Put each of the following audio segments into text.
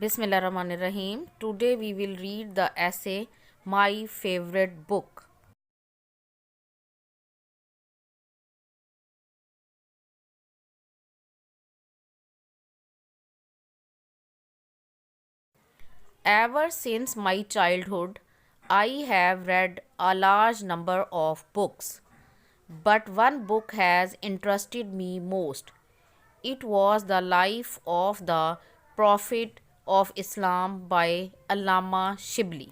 Bismillahirrahmanirrahim. Today we will read the essay My Favorite Book. Ever since my childhood, I have read a large number of books, but one book has interested me most. It was The Life of the Prophet of Islam by Allama Shibli.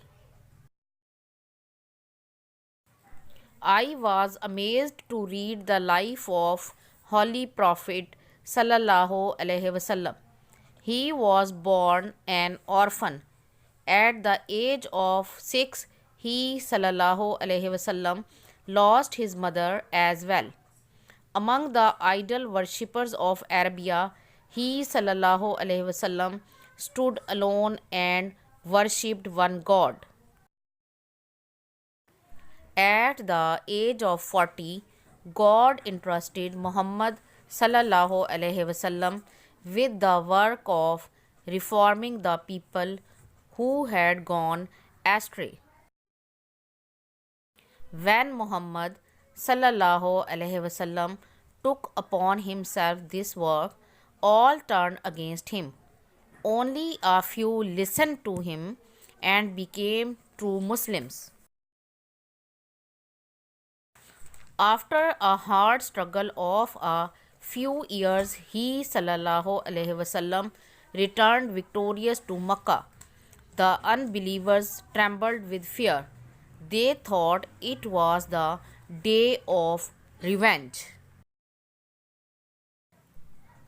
I was amazed to read the life of Holy Prophet Sallallahu Alaihi Wasallam. He was born an orphan. At the age of 6, he Sallallahu Alaihi Wasallam lost his mother as well. Among the idol worshippers of Arabia, he Sallallahu Alaihi Wasallam stood alone and worshipped one God. At the age of 40, God entrusted Muhammad sallallahu alaihi wasallam with the work of reforming the people who had gone astray. When Muhammad sallallahu alaihi wasallam took upon himself this work, all turned against him. Only a few listened to him and became true Muslims. After a hard struggle of a few years, he sallallahu alaihi wasallam returned victorious to Makkah. The unbelievers trembled with fear. They thought it was the day of revenge.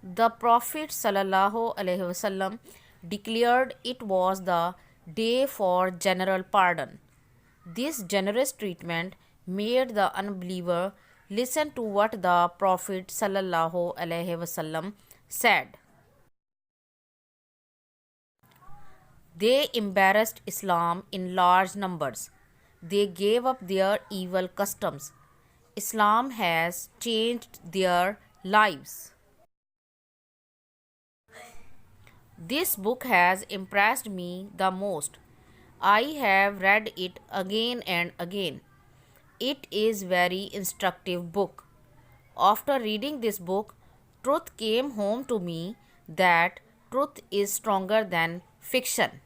The Prophet sallallahu alaihi wasallam declared it was the day for general pardon. This generous treatment made the unbeliever listen to what the Prophet sallallahu alaihi wasallam said. They embarrassed Islam in large numbers. They gave up their evil customs. Islam has changed their lives. This book has impressed me the most. I have read it again and again. It is very instructive book. After reading this book, truth came home to me that truth is stronger than fiction.